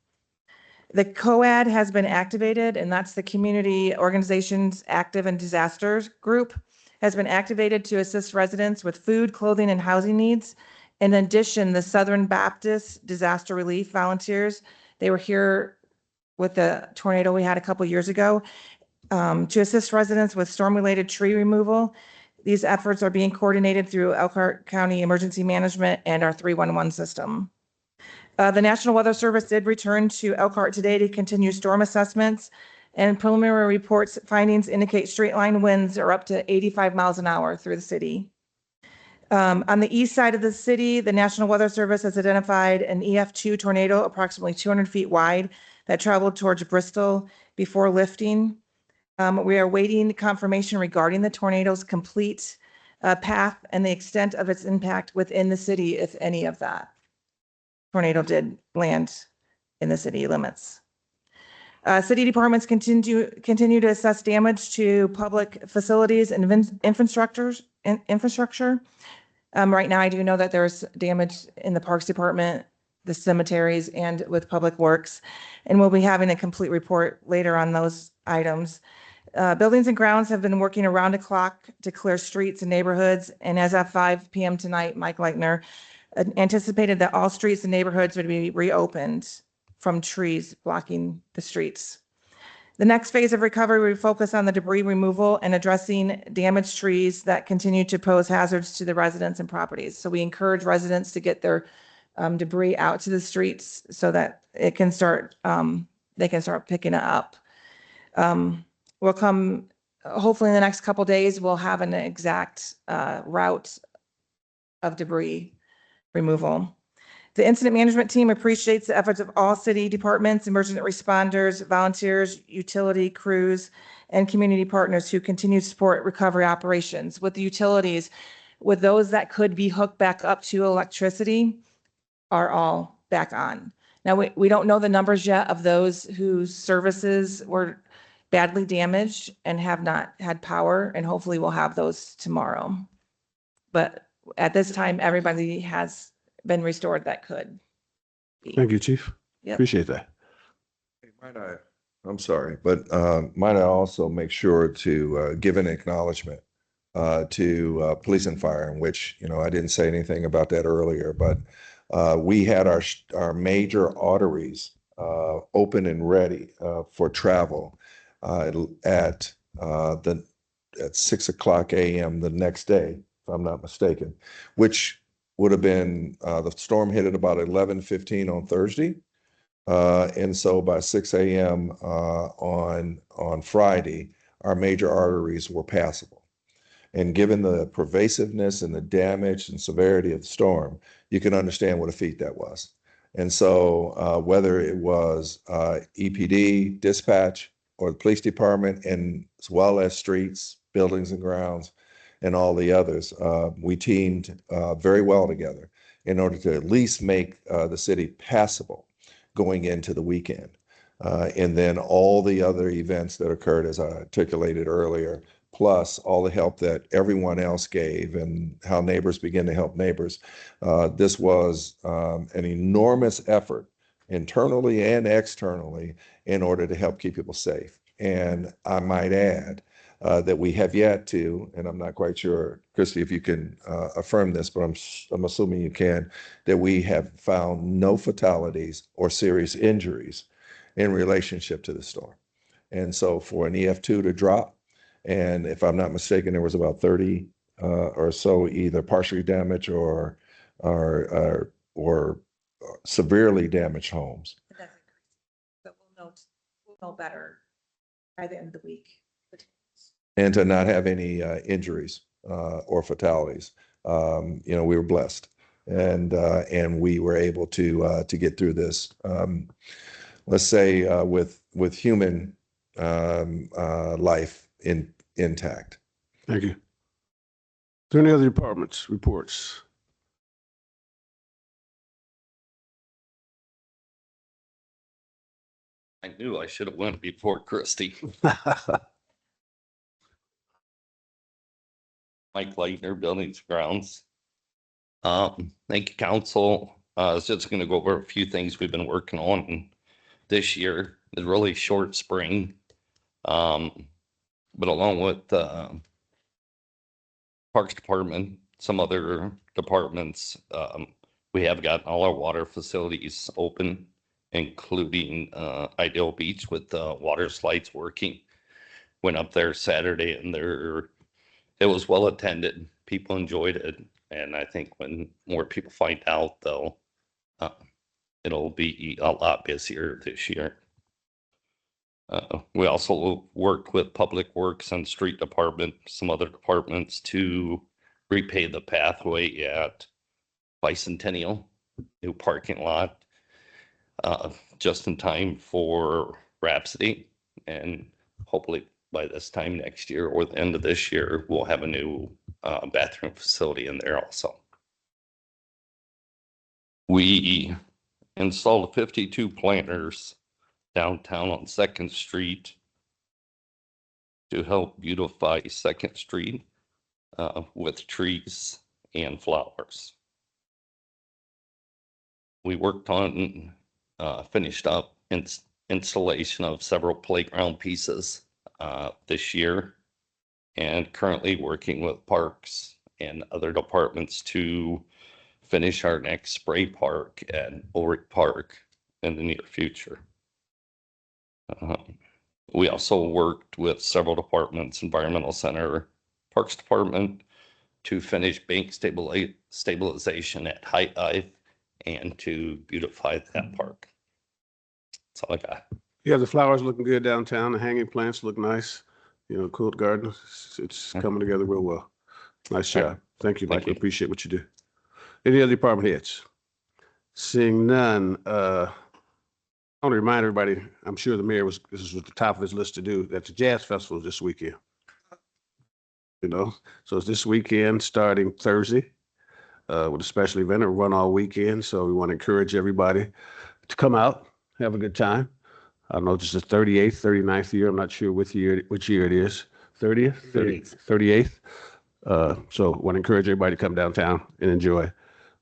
The COAD has been activated, and that's the Community Organizations Active in Disasters Group, has been activated to assist residents with food, clothing, and housing needs. In addition, the Southern Baptist Disaster Relief Volunteers, they were here with the tornado we had a couple years ago to assist residents with storm-related tree removal. These efforts are being coordinated through Elkhart County Emergency Management and our 311 system. The National Weather Service did return to Elkhart today to continue storm assessments, and preliminary reports findings indicate straight line winds are up to 85 miles an hour through the city. On the east side of the city, the National Weather Service has identified an EF2 tornado approximately 200 feet wide that traveled towards Bristol before lifting. We are waiting confirmation regarding the tornado's complete path and the extent of its impact within the city, if any of that tornado did land in the city limits. City departments continue to assess damage to public facilities and infrastructures infrastructure. Right now, I do know that there's damage in the Parks Department, the cemeteries, and with Public Works. And we'll be having a complete report later on those items. Buildings and Grounds have been working around the clock to clear streets and neighborhoods. And as of 5 p.m. tonight, Mike Leitner anticipated that all streets and neighborhoods would be reopened from trees blocking the streets. The next phase of recovery will focus on the debris removal and addressing damaged trees that continue to pose hazards to the residents and properties. So we encourage residents to get their debris out to the streets so that it can start, they can start picking it up. We'll come, hopefully in the next couple days, we'll have an exact route of debris removal. The incident management team appreciates the efforts of all city departments, emergency responders, volunteers, utility crews, and community partners who continue to support recovery operations. With the utilities, with those that could be hooked back up to electricity, are all back on. Now, we don't know the numbers yet of those whose services were badly damaged and have not had power, and hopefully we'll have those tomorrow. But at this time, everybody has been restored that could be. Thank you, Chief. Yep. Appreciate that. I'm sorry, but might I also make sure to give an acknowledgement to police and fire, in which, I didn't say anything about that earlier, but we had our major arteries open and ready for travel at 6 o'clock a.m. the next day, if I'm not mistaken, which would have been, the storm hit at about 11:15 on Thursday. And so by 6 a.m. On Friday, our major arteries were passable. And given the pervasiveness and the damage and severity of the storm, you can understand what a feat that was. And so whether it was EPD, dispatch, or the police department, and as well as streets, buildings and grounds, and all the others, we teamed very well together in order to at least make the city passable going into the weekend. And then all the other events that occurred, as I articulated earlier, plus all the help that everyone else gave and how neighbors begin to help neighbors. This was an enormous effort internally and externally in order to help keep people safe. And I might add that we have yet to, and I'm not quite sure, Christy, if you can affirm this, but I'm assuming you can, that we have found no fatalities or serious injuries in relationship to the storm. And so for an EF2 to drop, and if I'm not mistaken, there was about 30 or so either partially damaged or severely damaged homes. But we'll know better by the end of the week. And to not have any injuries or fatalities. We were blessed, and we were able to get through this. Let's say with human life intact. Thank you. Is there any other departments reports? I knew I should have went before Christy. Mike Leitner, Buildings Grounds. Thank you, council. I was just going to go over a few things we've been working on this year. It's really short spring. But along with the Parks Department, some other departments, we have gotten all our water facilities open, including Ideal Beach with the water slides working. Went up there Saturday and it was well attended. People enjoyed it. And I think when more people find out, though, it'll be a lot busier this year. We also worked with Public Works and Street Department, some other departments, to repay the pathway at Bicentennial, new parking lot, just in time for Rhapsody. And hopefully by this time next year or the end of this year, we'll have a new bathroom facility in there also. We installed 52 planters downtown on 2nd Street to help beautify 2nd Street. with trees and flowers. We worked on, finished up installation of several playground pieces this year, and currently working with parks and other departments to finish our next spray park at Ulrich Park in the near future. We also worked with several departments, Environmental Center, Parks Department, to finish bank stabilization at High Dive and to beautify that park. That's all I got. Yeah, the flowers looking good downtown. The hanging plants look nice. You know, Court Garden, it's coming together real well. Nice job. Thank you, Thank Michael. you. Appreciate what you do. Any other department heads? Seeing none, I want to remind everybody, I'm sure the mayor this was at the top of his list to do, that the Jazz Festival is this weekend. You know, so it's this weekend starting Thursday with a special event. It'll run all weekend. So we want to encourage everybody to come out, have a good time. I don't know, this is the 38th, 39th year. I'm not sure which year it is. 30th? 38th. So want to encourage everybody to come downtown and enjoy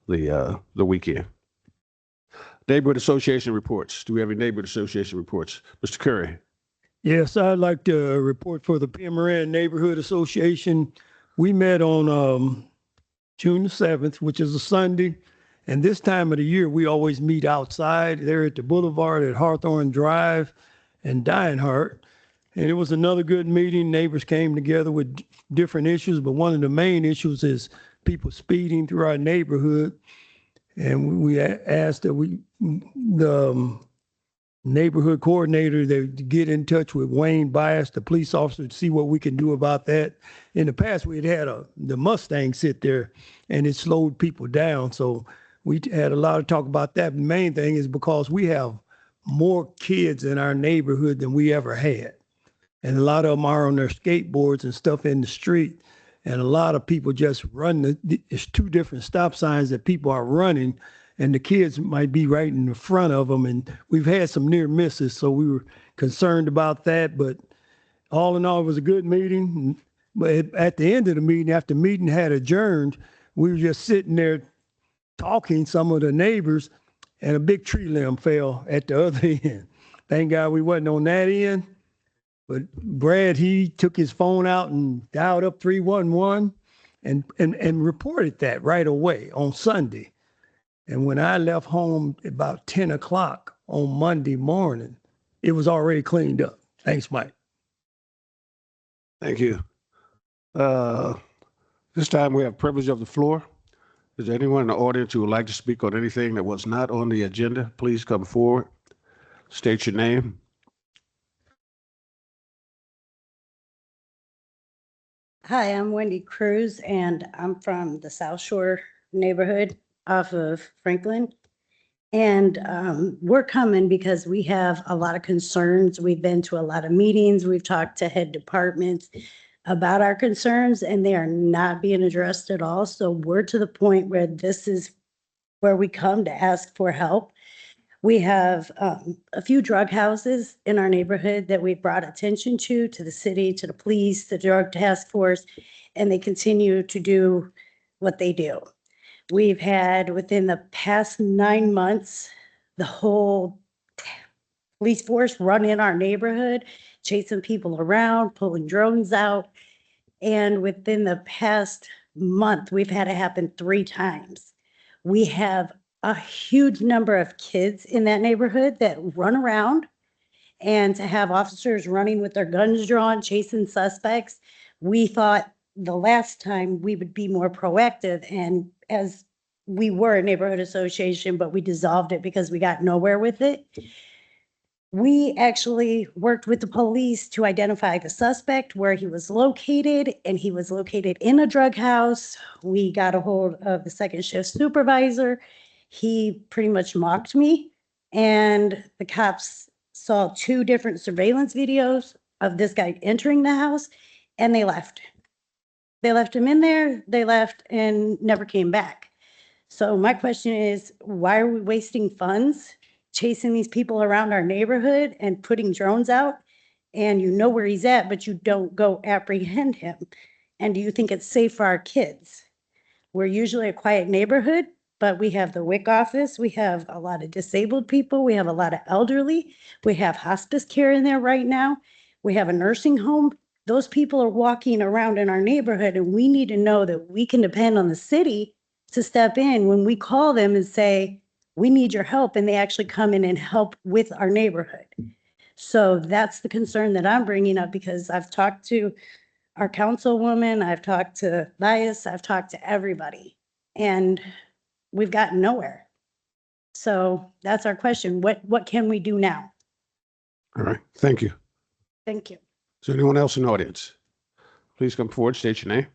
the weekend. Neighborhood Association reports. Do we have any neighborhood association reports? Mr. Curry. Yes, I'd like to report for the Pimmoran Neighborhood Association. We met on June the 7th, which is a Sunday. And this time of the year, we always meet outside there at the Boulevard at Hawthorne Drive and Dinehart. And it was another good meeting. Neighbors came together with different issues, but one of the main issues is people speeding through our neighborhood. And we asked that the neighborhood coordinator, to get in touch with Wayne Bias, the police officer, to see what we can do about that. In the past, we had the Mustang sit there and it slowed people down. So we had a lot of talk about that. The main thing is because we have more kids in our neighborhood than we ever had. And a lot of them are on their skateboards and stuff in the street. And a lot of people just run. It's two different stop signs that people are running, and the kids might be right in the front of them. And we've had some near misses, so we were concerned about that. But all in all, it was a good meeting. But at the end of the meeting, after the meeting had adjourned, we were just sitting there talking, some of the neighbors, and a big tree limb fell at the other end. Thank God we wasn't on that end. But Brad, he took his phone out and dialed up 311 and reported that right away on Sunday. And when I left home about 10 o'clock on Monday morning, it was already cleaned up. Thanks, Mike. Thank you. This time we have privilege of the floor. Is there anyone in the audience who would like to speak on anything that was not on the agenda? Please come forward. State your name. Hi, I'm Wendy Cruz, and I'm from the South Shore neighborhood off of Franklin. And we're coming because we have a lot of concerns. We've been to a lot of meetings. We've talked to head departments about our concerns, and they are not being addressed at all. So we're to the point where this is where we come to ask for help. We have a few drug houses in our neighborhood that we've brought attention to the city, to the police, the drug task force, and they continue to do what they do. We've had within the past 9 months, the whole police force run in our neighborhood, chasing people around, pulling drones out. And within the past month, we've had it happen 3 times. We have a huge number of kids in that neighborhood that run around, and to have officers running with their guns drawn, chasing suspects. We thought the last time we would be more proactive, and as we were a neighborhood association, but we dissolved it because we got nowhere with it. We actually worked with the police to identify the suspect, where he was located, and he was located in a drug house. We got a hold of the second shift supervisor. He pretty much mocked me, and the cops saw 2 different surveillance videos of this guy entering the house, and they left. They left him in there, they left and never came back. So my question is, why are we wasting funds chasing these people around our neighborhood and putting drones out? And you know where he's at, but you don't go apprehend him. And do you think it's safe for our kids? We're usually a quiet neighborhood, but we have the WIC office. We have a lot of disabled people. We have a lot of elderly. We have hospice care in there right now. We have a nursing home. Those people are walking around in our neighborhood, and we need to know that we can depend on the city to step in when we call them and say, we need your help, and they actually come in and help with our neighborhood. So that's the concern that I'm bringing up, because I've talked to our councilwoman, I've talked to Bias, I've talked to everybody, and we've gotten nowhere. So that's our question. What can we do now? All right, thank you. Thank you. Is there anyone else in the audience? Please come forward, state your name.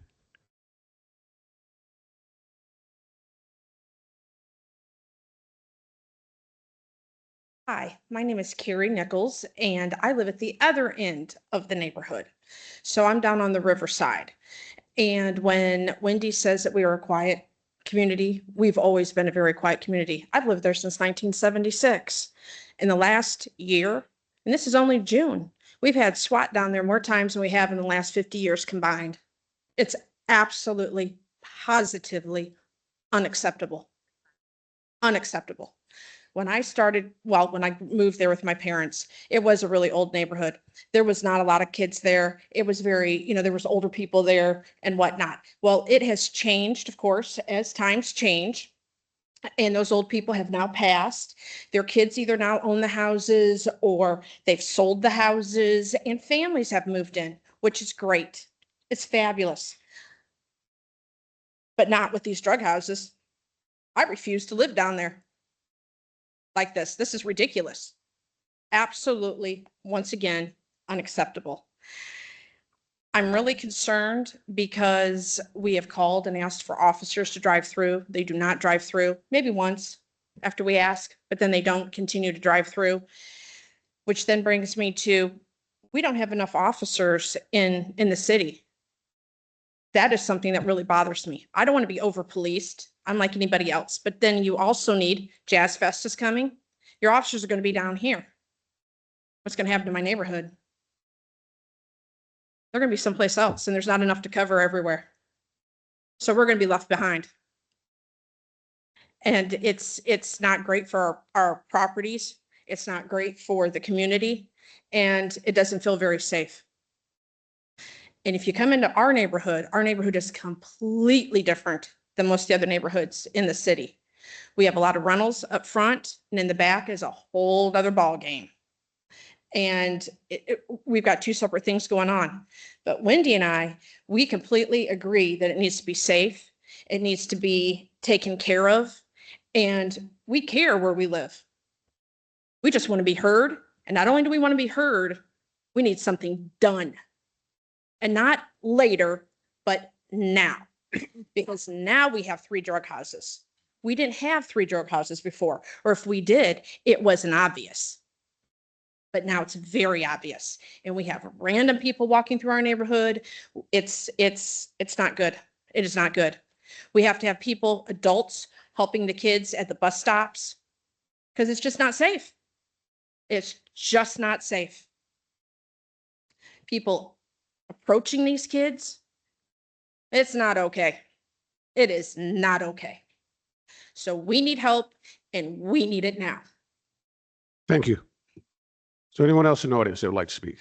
Hi, my name is Carrie Nichols, and I live at the other end of the neighborhood. So I'm down on the riverside. And when Wendy says that we are a quiet community, we've always been a very quiet community. I've lived there since 1976. In the last year, and this is only June, we've had SWAT down there more times than we have in the last 50 years combined. It's absolutely, positively unacceptable. Unacceptable. When I moved there with my parents, it was a really old neighborhood. There was not a lot of kids there. It was very, there was older people there and whatnot. Well, it has changed, of course, as times change. And those old people have now passed. Their kids either now own the houses or they've sold the houses, and families have moved in, which is great. It's fabulous. But not with these drug houses. I refuse to live down there like this. This is ridiculous. Absolutely, once again, unacceptable. I'm really concerned because we have called and asked for officers to drive through. They do not drive through, maybe once after we ask, but then they don't continue to drive through, which then brings me to, we don't have enough officers in the city. That is something that really bothers me. I don't want to be over-policed. I'm like anybody else, but then you also need, Jazz Fest is coming. Your officers are going to be down here. What's going to happen to my neighborhood? They're going to be someplace else, and there's not enough to cover everywhere. So we're going to be left behind. And it's not great for our properties. It's not great for the community, and it doesn't feel very safe. And if you come into our neighborhood is completely different than most of the other neighborhoods in the city. We have a lot of rentals up front, and in the back is a whole other ball game. And we've got two separate things going on. But Wendy and I, we completely agree that it needs to be safe. It needs to be taken care of. And we care where we live. We just want to be heard. And not only do we want to be heard, we need something done. And not later, but now. Because now we have 3 drug houses. We didn't have 3 drug houses before, or if we did, it wasn't obvious. But now it's very obvious. And we have random people walking through our neighborhood. It's not good. It is not good. We have to have people, adults, helping the kids at the bus stops, because it's just not safe. It's just not safe. People approaching these kids, it's not okay. It is not okay. So we need help, and we need it now. Thank you. Is there anyone else in the audience that would like to speak?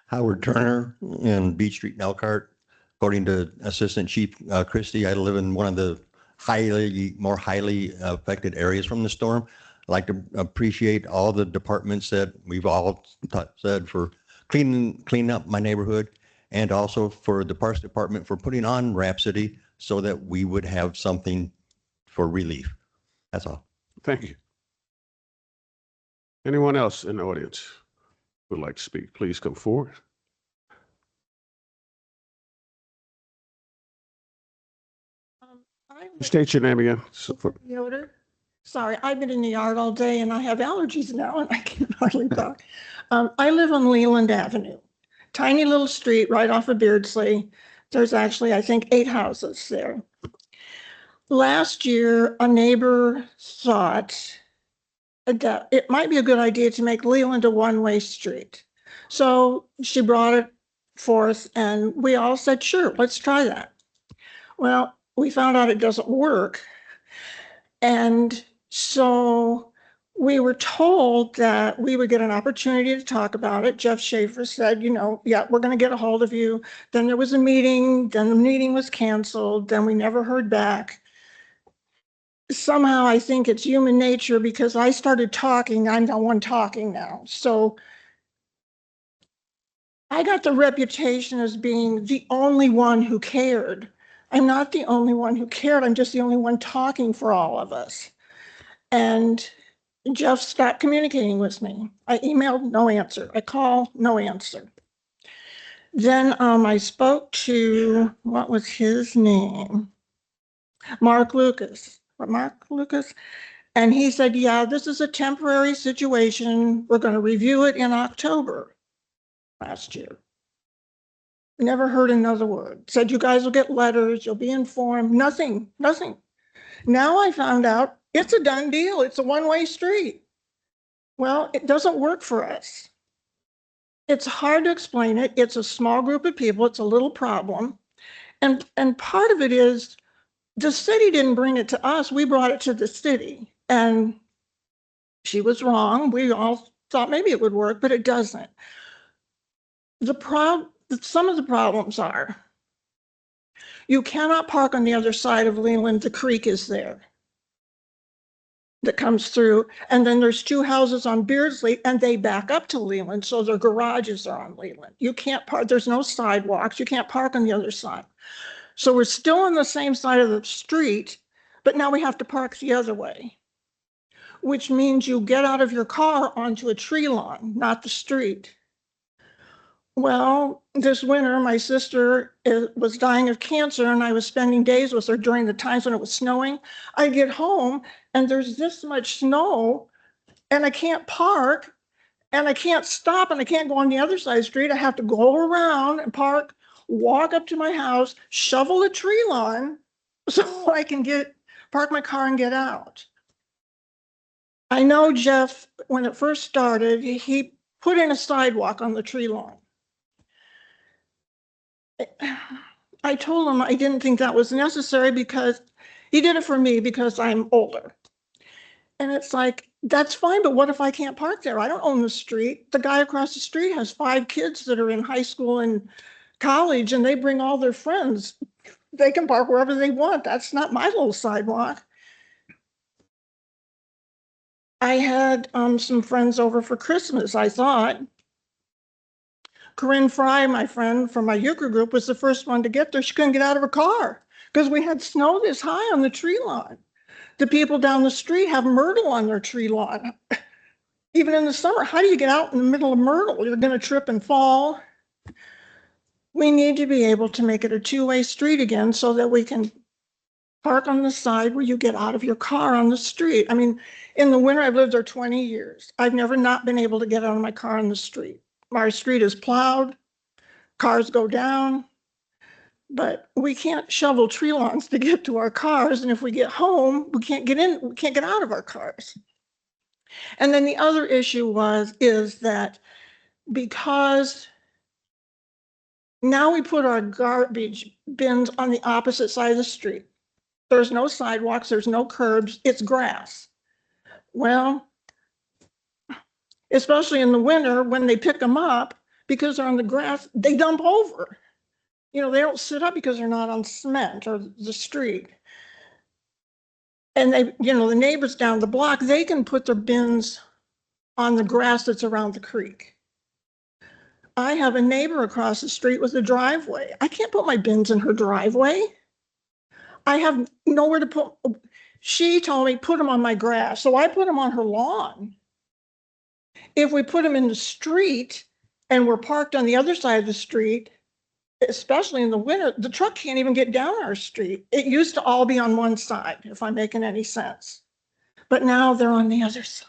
Howard Turner in Beach Street in Elkhart. According to Assistant Chief Christie, I live in one of the more highly affected areas from the storm. I'd like to appreciate all the departments that we've all said for cleaning up my neighborhood, and also for the Parks Department for putting on Rhapsody so that we would have something for relief. That's all. Thank you. Anyone else in the audience who would like to speak? Please come forward. State your name again. Yoder. Sorry, I've been in the yard all day and I have allergies now and I can hardly talk. I live on Leland Avenue, tiny little street right off of Beardsley. There's actually, I think, 8 houses there. Last year, a neighbor thought it might be a good idea to make Leland a one-way street. So she brought it forth and we all said, sure, let's try that. Well, we found out it doesn't work. And so we were told that we would get an opportunity to talk about it. Jeff Schaefer said, yeah, we're going to get a hold of you. Then there was a meeting, then the meeting was canceled, then we never heard back. Somehow I think it's human nature because I started talking, I'm the one talking now. So I got the reputation as being the only one who cared. I'm not the only one who cared. I'm just the only one talking for all of us. And Jeff stopped communicating with me. I emailed, no answer. I called, no answer. Then I spoke to, what was his name? Mark Lucas. And he said, yeah, this is a temporary situation. We're going to review it in October last year. Never heard another word. Said you guys will get letters, you'll be informed. Nothing. Now I found out it's a done deal. It's a one-way street. Well, it doesn't work for us. It's hard to explain it. It's a small group of people. It's a little problem. And part of it is the city didn't bring it to us. We brought it to the city. And she was wrong. We all thought maybe it would work, but it doesn't. Some of the problems are you cannot park on the other side of Leland. The creek is there that comes through. And then there's two houses on Beardsley and they back up to Leland. So their garages are on Leland. You can't park. There's no sidewalks. You can't park on the other side. So we're still on the same side of the street, but now we have to park the other way, which means you get out of your car onto a tree lawn, not the street. Well, this winter, my sister was dying of cancer and I was spending days with her during the times when it was snowing. I get home and there's this much snow and I can't park and I can't stop and I can't go on the other side of the street. I have to go around and park, walk up to my house, shovel a tree lawn so I can park my car and get out. I know Jeff, when it first started, he put in a sidewalk on the tree lawn. I told him I didn't think that was necessary because he did it for me because I'm older. And it's like, that's fine, but what if I can't park there? I don't own the street. The guy across the street has 5 kids that are in high school and college and they bring all their friends. They can park wherever they want. That's not my little sidewalk. I had some friends over for Christmas, I thought. Corinne Fry, my friend from my euchre group, was the first one to get there. She couldn't get out of her car because we had snow this high on the tree lawn. The people down the street have myrtle on their tree lawn. Even in the summer, how do you get out in the middle of myrtle? You're going to trip and fall. We need to be able to make it a two-way street again so that we can park on the side where you get out of your car on the street. I mean, in the winter, I've lived there 20 years. I've never not been able to get out of my car on the street. Our street is plowed, cars go down, but we can't shovel tree lawns to get to our cars. And if we get home, we can't get out of our cars. And then the other issue is that because now we put our garbage bins on the opposite side of the street. There's no sidewalks, there's no curbs, it's grass. Well, especially in the winter when they pick them up because they're on the grass, they dump over. They don't sit up because they're not on cement or the street. And the neighbors down the block, they can put their bins on the grass that's around the creek. I have a neighbor across the street with a driveway. I can't put my bins in her driveway. I have nowhere to put. She told me put them on my grass, so I put them on her lawn. If we put them in the street and we're parked on the other side of the street, especially in the winter, the truck can't even get down our street. It used to all be on one side, if I'm making any sense. But now they're on the other side.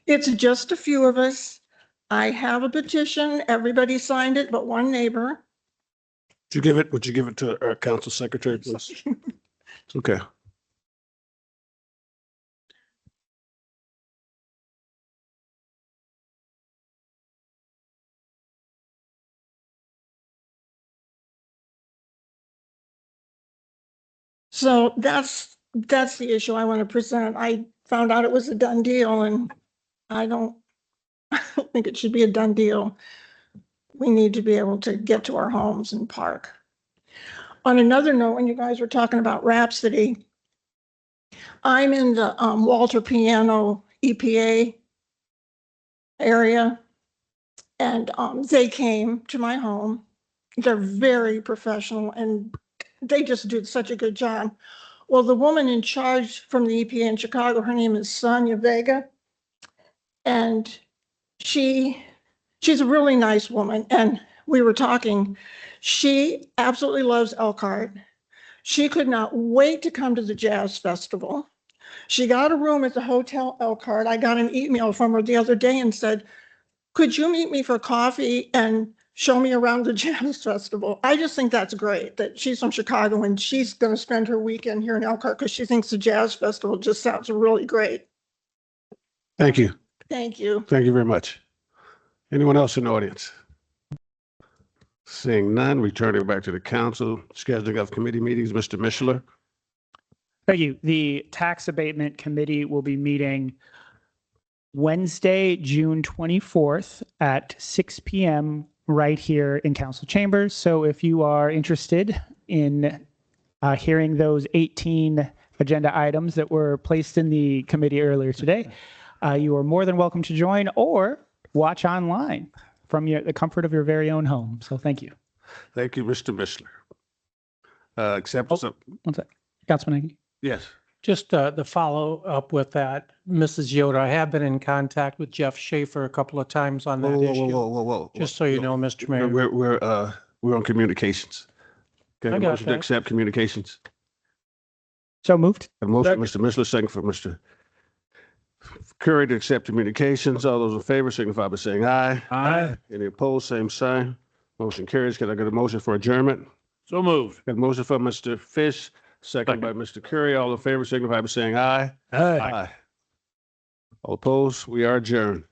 It's just a few of us. I have a petition. Everybody signed it, but one neighbor. Would you give it to our council secretary, please? Okay. So that's the issue I want to present. I found out it was a done deal and I don't think it should be a done deal. We need to be able to get to our homes and park. On another note, when you guys were talking about Rhapsody, I'm in the Walter Piano EPA area, and they came to my home. They're very professional and they just did such a good job. Well, the woman in charge from the EPA in Chicago, her name is Sonia Vega, and she's a really nice woman. And we were talking, she absolutely loves Elkhart. She could not wait to come to the jazz festival. She got a room at the Hotel Elkhart. I got an email from her the other day and said, could you meet me for coffee and show me around the jazz festival? I just think that's great that she's from Chicago and she's going to spend her weekend here in Elkhart because she thinks the jazz festival just sounds really great. Thank you. Thank you. Thank you very much. Anyone else in the audience? Seeing none, returning back to the council, scheduling of committee meetings, Mr. Mishler. Thank you. The Tax Abatement Committee will be meeting Wednesday, June 24th at 6 p.m. right here in council chambers. So if you are interested in hearing those 18 agenda items that were placed in the committee earlier today, you are more than welcome to join or watch online from the comfort of your very own home. So thank you. Thank you, Mr. Mishler. Acceptance of, One sec. Councilman Nagy. yes. Just the follow up with that, Mrs. Yoder, I have been in contact with Jeff Schaefer a couple of times on that issue. Whoa. Just so you know, Mr. Mayor. We're on communications. Okay, I got motion to that. accept communications. So moved. A motion, Mr. Mishler, second for Mr. Curry to accept communications. All those in favor signify by saying aye. Aye. Any opposed, same sign. Motion carries. Can I get a motion for adjournment? So moved. Got a motion for Mr. Fish, second by Mr. Curry. All in favor signify by saying aye. Aye. All opposed, we are adjourned.